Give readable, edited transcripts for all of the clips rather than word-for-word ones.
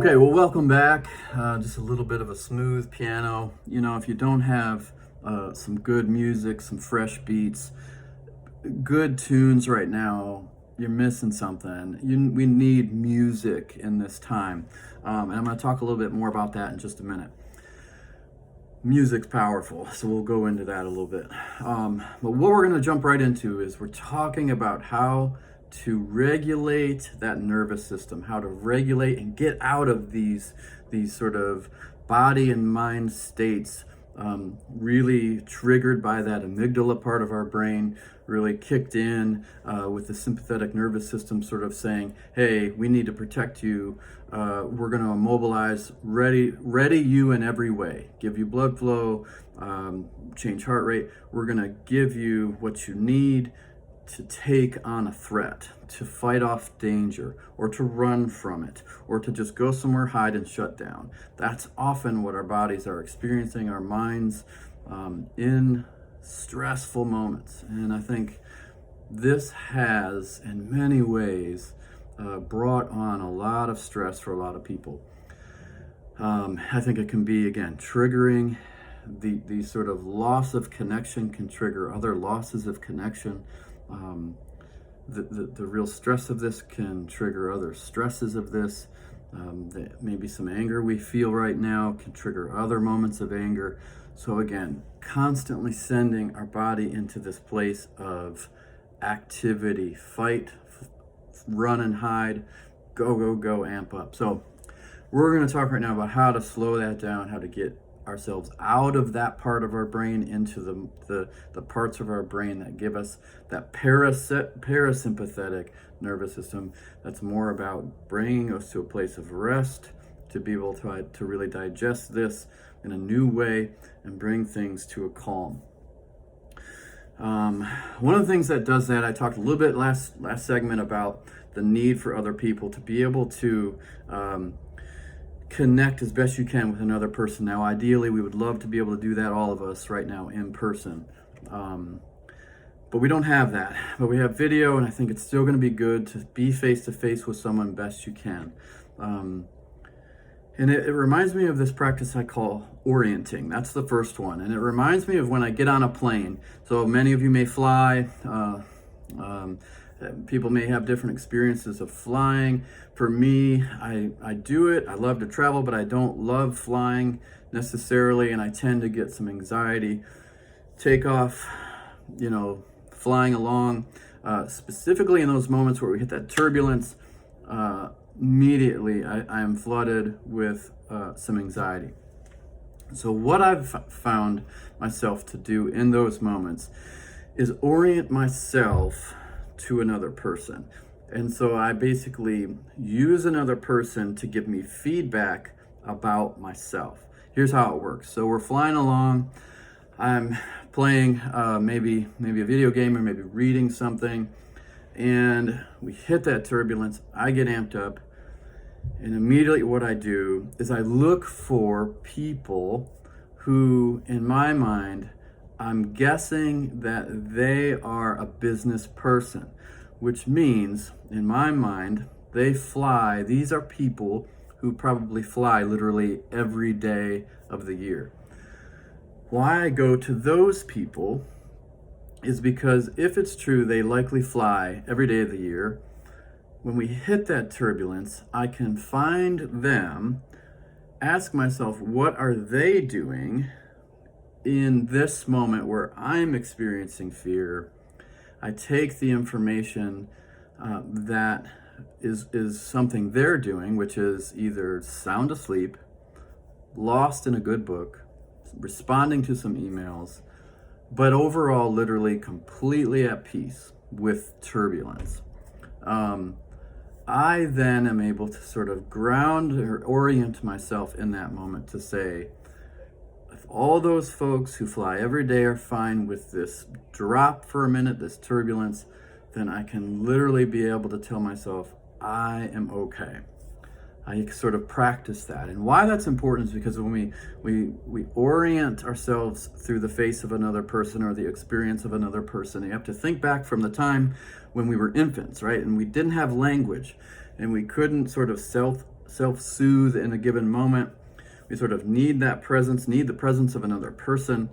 Okay, well, welcome back. Just a little bit of a smooth piano. You know, if you don't have some good music, some fresh beats, good tunes right now, you're missing something. We need music in this time. And I'm going to talk a little bit more about that in just a minute. Music's powerful, so we'll go into that a little bit. But what we're going to jump right into is we're talking about how to regulate that nervous system, how to regulate and get out of these sort of body and mind states, really triggered by that amygdala part of our brain, really kicked in with the sympathetic nervous system sort of saying, hey, we need to protect you. We're going to immobilize, ready you in every way, give you blood flow, change heart rate. We're going to give you what you need to take on a threat, to fight off danger, or to run from it, or to just go somewhere, hide, and shut down. That's often what our bodies are experiencing, our minds, in stressful moments. And I think this has, in many ways, brought on a lot of stress for a lot of people. I think it can be, again, triggering. The sort of loss of connection can trigger other losses of connection. The real stress of this can trigger other stresses of this. Maybe some anger we feel right now can trigger other moments of anger. So again, constantly sending our body into this place of activity, fight, run and hide, go, amp up. So we're going to talk right now about how to slow that down, how to get ourselves out of that part of our brain into the parts of our brain that give us that parasympathetic nervous system that's more about bringing us to a place of rest, to be able to really digest this in a new way and bring things to a calm. One of the things that does that, I talked a little bit last segment about the need for other people to be able to connect as best you can with another person. Now, ideally, we would love to be able to do that, all of us right now, in person. But we don't have that. But we have video, and I think it's still going to be good to be face-to-face with someone best you can. And it reminds me of this practice I call orienting. That's the first one. And it reminds me of when I get on a plane. So many of you may fly. People may have different experiences of flying. For me, I do it. I love to travel, but I don't love flying necessarily, and I tend to get some anxiety. Take off, flying along, specifically in those moments where we hit that turbulence, immediately I am flooded with some anxiety. So what I've found myself to do in those moments is orient myself to another person. And so I basically use another person to give me feedback about myself. Here's how it works. So we're flying along. I'm playing maybe a video game or maybe reading something, and we hit that turbulence. I get amped up, and immediately what I do is I look for people who, in my mind, I'm guessing that they are a business person, which means, in my mind, they fly. These are people who probably fly literally every day of the year. Why I go to those people is because if it's true they likely fly every day of the year, when we hit that turbulence, I can find them, ask myself, what are they doing in this moment where I'm experiencing fear? I take the information that is something they're doing, which is either sound asleep, lost in a good book, responding to some emails, but overall literally completely at peace with turbulence. I then am able to sort of ground or orient myself in that moment to say, if all those folks who fly every day are fine with this drop for a minute, this turbulence, then I can literally be able to tell myself, I am okay. I sort of practice that. And why that's important is because when we orient ourselves through the face of another person or the experience of another person, you have to think back from the time when we were infants, right? And we didn't have language, and we couldn't sort of self-soothe in a given moment. We sort of need that presence, need the presence of another person.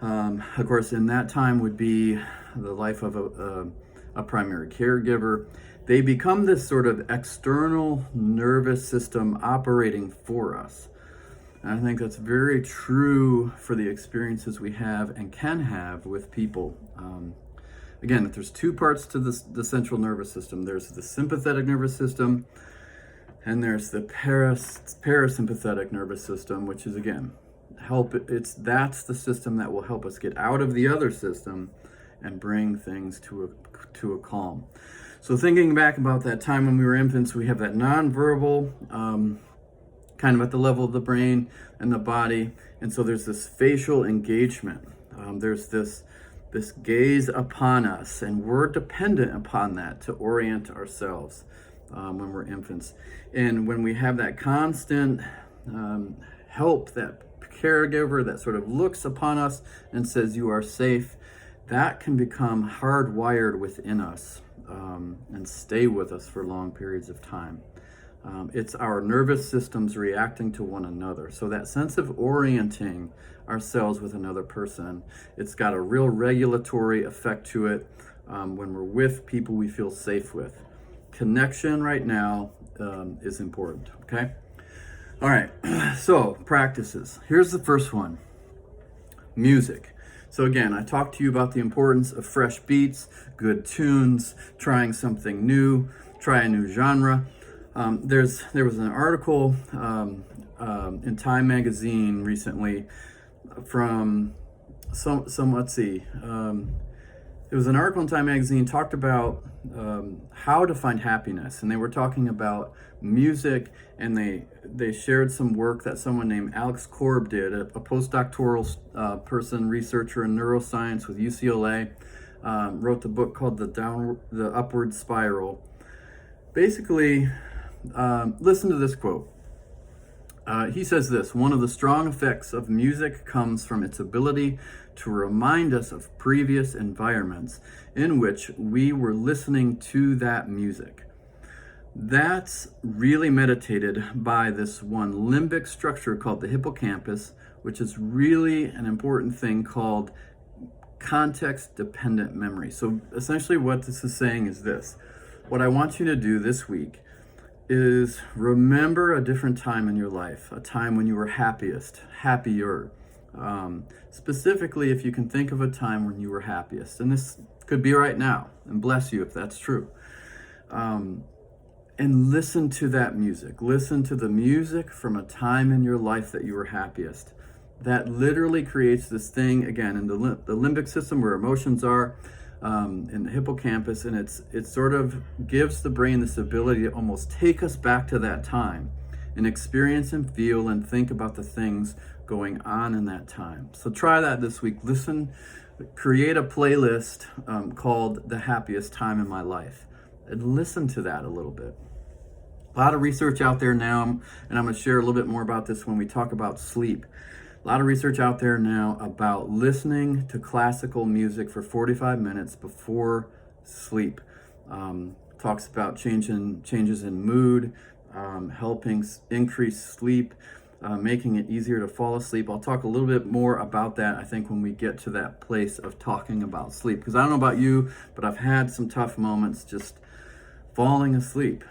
Of course, in that time would be the life of a primary caregiver. They become this sort of external nervous system operating for us. And I think that's very true for the experiences we have and can have with people. Again, there's two parts to the central nervous system. There's the sympathetic nervous system, and there's the parasympathetic nervous system, which is, again, that's the system that will help us get out of the other system and bring things to a calm. So thinking back about that time when we were infants, we have that nonverbal, kind of at the level of the brain and the body, and so there's this facial engagement. There's this gaze upon us, and we're dependent upon that to orient ourselves when we're infants. And when we have that constant help, that caregiver that sort of looks upon us and says, "You are safe," that can become hardwired within us and stay with us for long periods of time. It's our nervous systems reacting to one another. So that sense of orienting ourselves with another person, it's got a real regulatory effect to it when we're with people we feel safe with. Connection right now is important, okay? All right, so practices. Here's the first one, music. So again, I talked to you about the importance of fresh beats, good tunes, trying something new, try a new genre. There was an article in Time magazine recently from let's see, it was an article in Time magazine talked about how to find happiness, and they were talking about music, and they shared some work that someone named Alex Korb did, a postdoctoral person, researcher in neuroscience with UCLA, wrote the book called The Upward Spiral. Basically, listen to this quote. He says this: "One of the strong effects of music comes from its ability to remind us of previous environments in which we were listening to that music." That's really meditated by this one limbic structure called the hippocampus, which is really an important thing called context-dependent memory. So essentially what this is saying is this: what I want you to do this week is remember a different time in your life, a time when you were happier. Specifically, if you can think of a time when you were happiest, and this could be right now, and bless you if that's true. And listen to that music. Listen to the music from a time in your life that you were happiest. That literally creates this thing, again, in the limbic system where emotions are, in the hippocampus, and it sort of gives the brain this ability to almost take us back to that time and experience and feel and think about the things going on in that time. So try that this week. Listen, create a playlist called The Happiest Time in My Life, and listen to that a little bit. A lot of research out there now, and I'm going to share a little bit more about this when we talk about sleep. A lot of research out there now about listening to classical music for 45 minutes before sleep. Talks about changes in mood, helping increase sleep, making it easier to fall asleep. I'll talk a little bit more about that, I think, when we get to that place of talking about sleep. Because I don't know about you, but I've had some tough moments just falling asleep.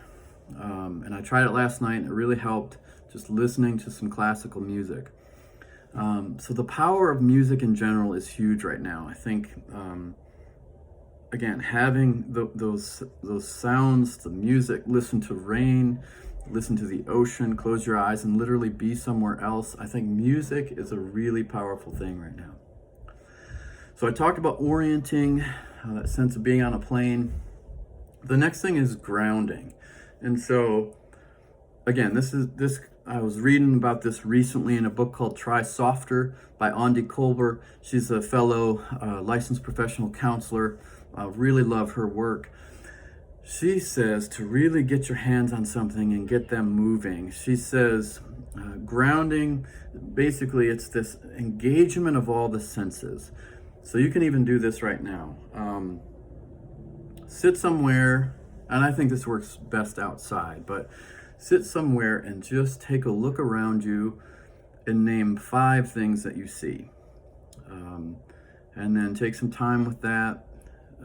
And I tried it last night, and it really helped, just listening to some classical music. So the power of music in general is huge right now. I think, again, having those sounds, the music, listen to rain, listen to the ocean, close your eyes and literally be somewhere else. I think music is a really powerful thing right now. So I talked about orienting, that sense of being on a plane. The next thing is grounding. And so, again, I was reading about this recently in a book called Try Softer by Andi Kolber. She's a fellow licensed professional counselor. I really love her work. She says to really get your hands on something and get them moving. She says grounding, basically it's this engagement of all the senses. So you can even do this right now. Sit somewhere, and I think this works best outside, but Sit somewhere and just take a look around you and name 5 things that you see. And then take some time with that,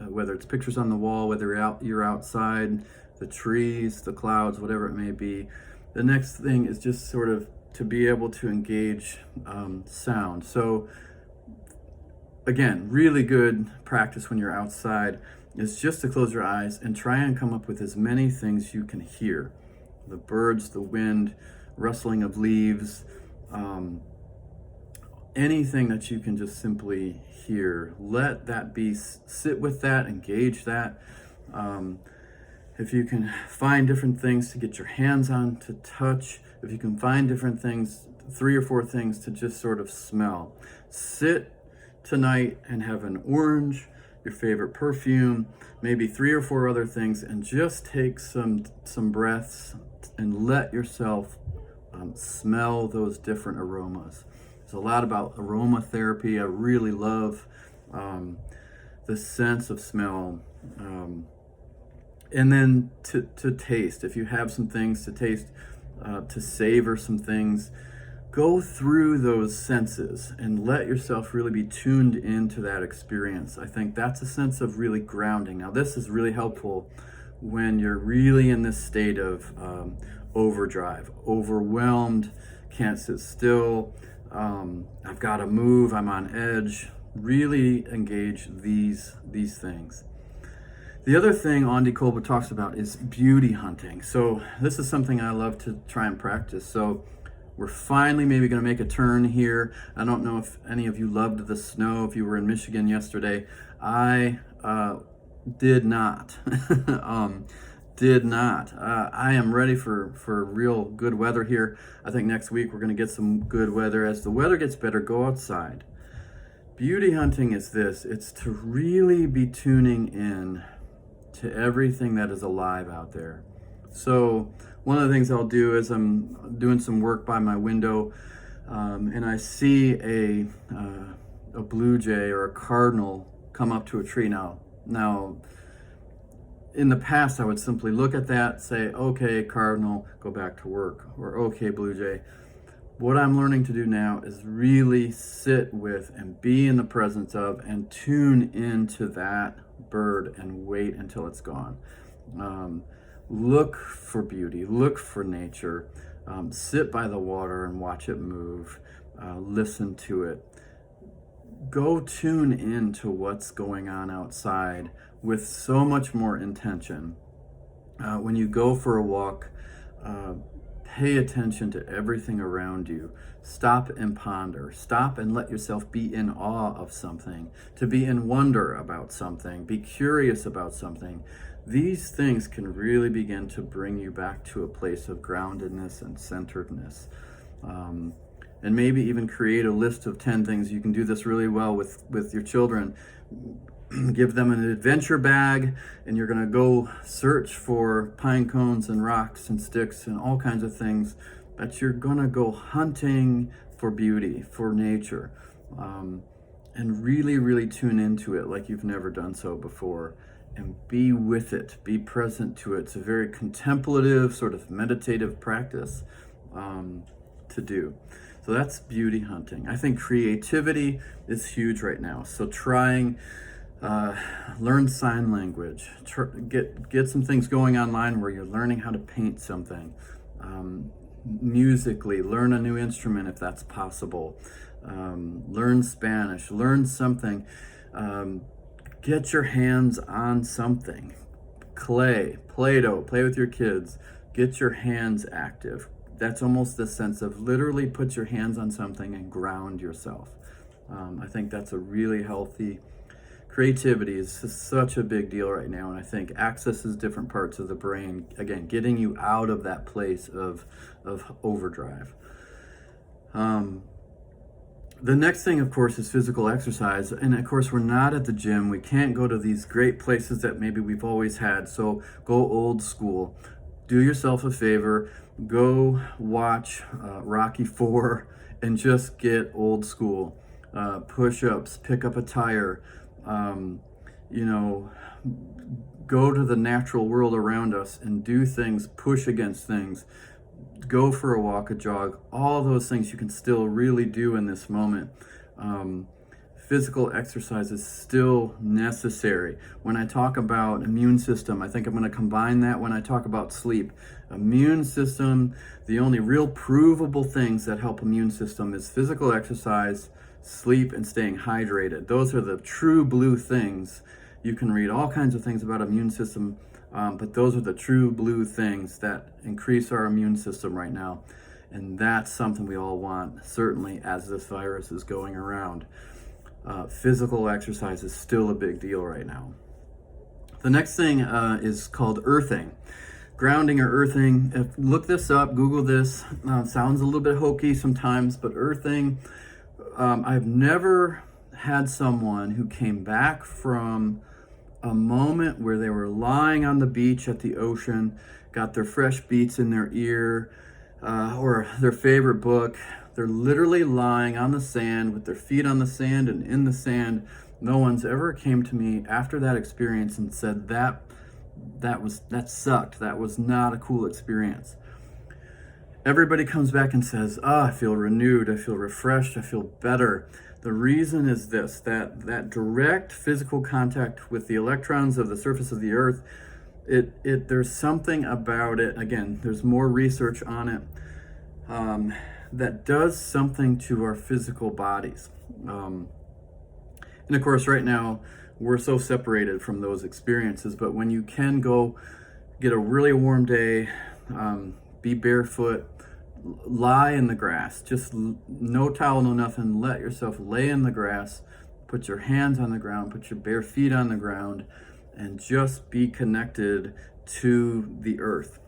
whether it's pictures on the wall, whether you're outside, the trees, the clouds, whatever it may be. The next thing is just sort of to be able to engage sound. So again, really good practice when you're outside is just to close your eyes and try and come up with as many things you can hear. The birds, the wind, rustling of leaves, anything that you can just simply hear. Let that be, sit with that, engage that. If you can find different things to get your hands on, to touch, if you can find different things, 3 or 4 things to just sort of smell. Sit tonight and have an orange, your favorite perfume, maybe 3 or 4 other things, and just take some breaths and let yourself smell those different aromas. There's a lot about aromatherapy. I really love the sense of smell. And then to taste. If you have some things to taste, to savor some things, go through those senses and let yourself really be tuned into that experience. I think that's a sense of really grounding. Now, this is really helpful when you're really in this state of overdrive, overwhelmed, can't sit still, I've got to move, I'm on edge. Really engage these things. The other thing Andy Kolber talks about is beauty hunting. So this is something I love to try and practice. So we're finally maybe going to make a turn here. I don't know if any of you loved the snow, if you were in Michigan yesterday. I did not. Did not. I am ready for real good weather here. I think next week we're going to get some good weather. As the weather gets better, go outside. Beauty hunting is this. It's to really be tuning in to everything that is alive out there. So one of the things I'll do is I'm doing some work by my window, and I see a blue jay or a cardinal come up to a tree. Now, in the past, I would simply look at that, say, okay, cardinal, go back to work, or okay, blue jay. What I'm learning to do now is really sit with and be in the presence of and tune into that bird and wait until it's gone. Look for beauty, look for nature, sit by the water and watch it move, listen to it. Go tune into what's going on outside with so much more intention. When you go for a walk, pay attention to everything around you. Stop and ponder. Stop and let yourself be in awe of something, to be in wonder about something, be curious about something. These things can really begin to bring you back to a place of groundedness and centeredness. And maybe even create a list of 10 things. You can do this really well with your children. Give them an adventure bag, and you're going to go search for pine cones and rocks and sticks and all kinds of things that you're going to go hunting for beauty, for nature, and really, really tune into it like you've never done so before, and be with it, be present to it. It's a very contemplative, sort of meditative practice to do. So that's beauty hunting. I think creativity is huge right now. So learn sign language, get some things going online where you're learning how to paint something. Musically, learn a new instrument if that's possible. Learn Spanish, learn something. Get your hands on something. Clay, Play-Doh, play with your kids. Get your hands active. That's almost the sense of literally put your hands on something and ground yourself. I think that's a really healthy. Creativity is such a big deal right now, and I think accesses different parts of the brain, again, getting you out of that place of overdrive. The next thing, of course, is physical exercise, and of course, we're not at the gym. We can't go to these great places that maybe we've always had, so go old school. Do yourself a favor, go watch Rocky IV and just get old school. Push-ups, pick up a tire, go to the natural world around us and do things, push against things, go for a walk, a jog, all those things you can still really do in this moment. Physical exercise is still necessary. When I talk about immune system, I think I'm going to combine that when I talk about sleep. Immune system, the only real provable things that help immune system is physical exercise, sleep, and staying hydrated. Those are the true blue things. You can read all kinds of things about immune system, but those are the true blue things that increase our immune system right now. And that's something we all want, certainly as this virus is going around. Physical exercise is still a big deal right now. The next thing is called earthing. Grounding or earthing. Look this up, Google this. Sounds a little bit hokey sometimes, but earthing, I've never had someone who came back from a moment where they were lying on the beach at the ocean, got their fresh beats in their ear, or their favorite book. They're literally lying on the sand with their feet on the sand and in the sand. No one's ever came to me after that experience and said that sucked. That was not a cool experience. Everybody comes back and says, I feel renewed, I feel refreshed, I feel better. The reason is this, that direct physical contact with the electrons of the surface of the earth, there's something about it, again, there's more research on it, that does something to our physical bodies. And of course, right now, we're so separated from those experiences, but when you can go get a really warm day, be barefoot, lie in the grass, just no towel, no nothing, let yourself lay in the grass, put your hands on the ground, put your bare feet on the ground, and just be connected to the earth.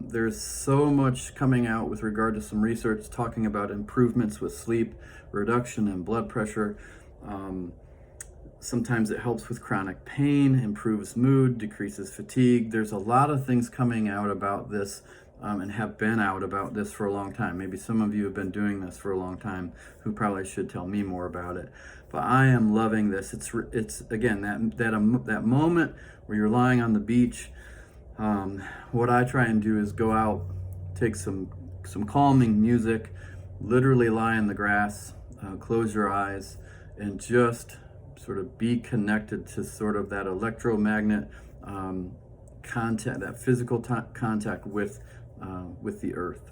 There's so much coming out with regard to some research talking about improvements with sleep, reduction in blood pressure. Sometimes it helps with chronic pain, improves mood, decreases fatigue. There's a lot of things coming out about this and have been out about this for a long time. Maybe some of you have been doing this for a long time who probably should tell me more about it. But I am loving this. It's again, that moment where you're lying on the beach. What I try and do is go out, take some calming music, literally lie in the grass, close your eyes, and just sort of be connected to sort of that electromagnet contact, that physical contact with the earth.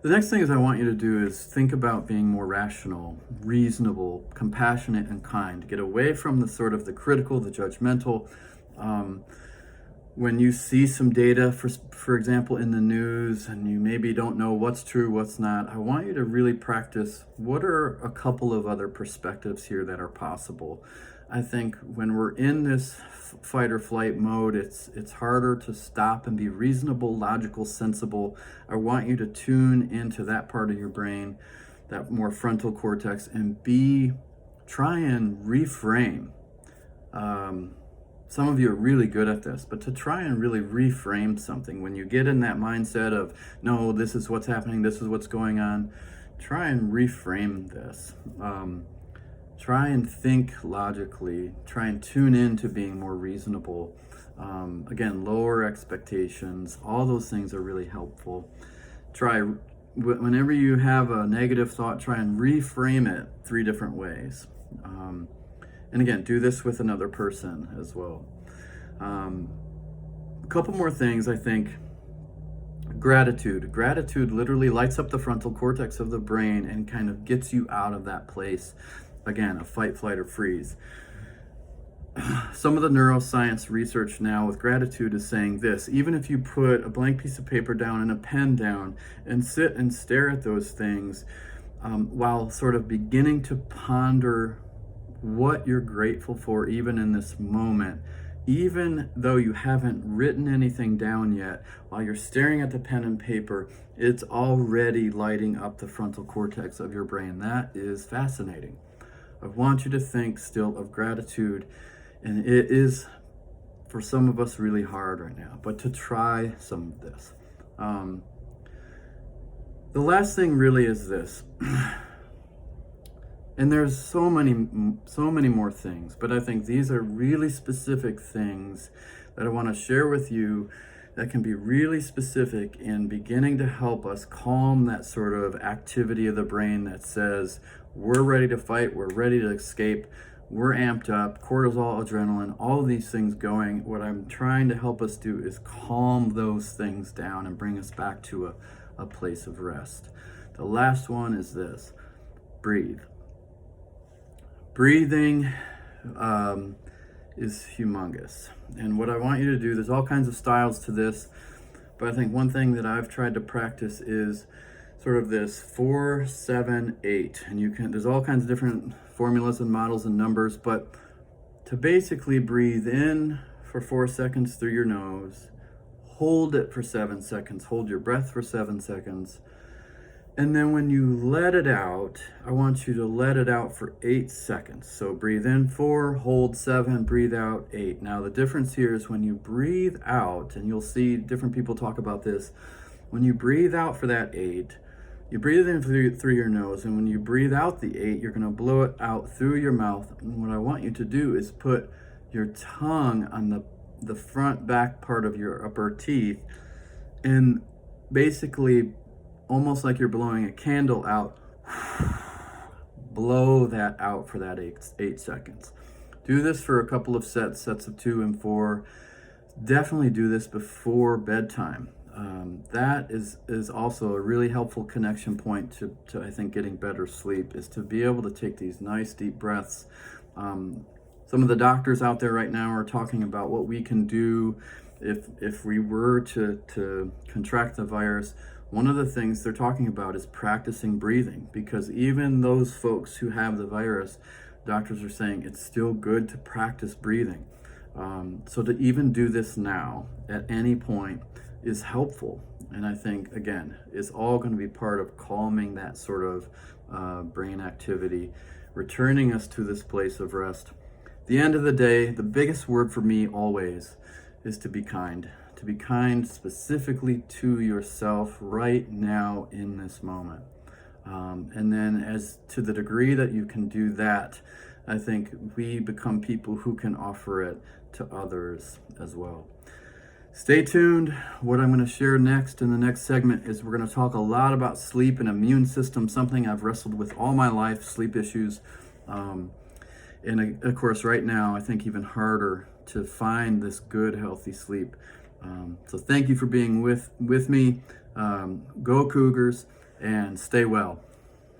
The next thing is I want you to do is think about being more rational, reasonable, compassionate, and kind. Get away from the sort of the critical, the judgmental. When you see some data, for example, in the news, and you maybe don't know what's true, what's not, I want you to really practice what are a couple of other perspectives here that are possible. I think when we're in this fight or flight mode, it's harder to stop and be reasonable, logical, sensible. I want you to tune into that part of your brain, that more frontal cortex, and try and reframe. Some of you are really good at this, but to try and really reframe something, when you get in that mindset of, no, this is what's happening, this is what's going on, try and reframe this. Try and think logically, try and tune in to being more reasonable. Again, lower expectations, all those things are really helpful. Whenever you have a negative thought, try and reframe it 3 different ways. And again, do this with another person as well. A couple more things, I think. Gratitude. Gratitude literally lights up the frontal cortex of the brain and kind of gets you out of that place. Again, a fight, flight, or freeze. Some of the neuroscience research now with gratitude is saying this: even if you put a blank piece of paper down and a pen down and sit and stare at those things while sort of beginning to ponder what you're grateful for even in this moment, even though you haven't written anything down yet, while you're staring at the pen and paper, it's already lighting up the frontal cortex of your brain. That is fascinating. I want you to think still of gratitude, and it is for some of us really hard right now, but to try some of this. The last thing really is this. And there's so many more things, but I think these are really specific things that I want to share with you that can be really specific in beginning to help us calm that sort of activity of the brain that says we're ready to fight, we're ready to escape, we're amped up, cortisol, adrenaline, all of these things going. What I'm trying to help us do is calm those things down and bring us back to a place of rest. The last one is this: breathe. Breathing is humongous. And what I want you to do, there's all kinds of styles to this, but I think one thing that I've tried to practice is sort of this 4, 7, 8. And there's all kinds of different formulas and models and numbers, but to basically breathe in for 4 seconds through your nose, hold it for 7 seconds, hold your breath for 7 seconds, and then when you let it out, I want you to let it out for 8 seconds. So breathe in 4, hold 7, breathe out 8. Now the difference here is when you breathe out, and you'll see different people talk about this, when you breathe out for that 8, you breathe in through your nose, and when you breathe out the 8, you're gonna blow it out through your mouth. And what I want you to do is put your tongue on the front back part of your upper teeth, and basically almost like you're blowing a candle out, blow that out for that 8 seconds. Do this for a couple of sets of 2 and 4. Definitely do this before bedtime. That is also a really helpful connection point to I think getting better sleep, is to be able to take these nice deep breaths. Some of the doctors out there right now are talking about what we can do if we were to contract the virus. One of the things they're talking about is practicing breathing, because even those folks who have the virus, doctors are saying it's still good to practice breathing. So to even do this now at any point is helpful. And I think, again, it's all going to be part of calming that sort of brain activity, returning us to this place of rest. At the end of the day, the biggest word for me always is to be kind. To be kind specifically to yourself right now in this moment. And then as to the degree that you can do that, I think we become people who can offer it to others as well. Stay tuned. What I'm going to share next in the next segment is we're going to talk a lot about sleep and immune system, something I've wrestled with all my life, sleep issues. And of course, right now, I think even harder to find this good, healthy sleep. So thank you for being with me. Go Cougars, and stay well.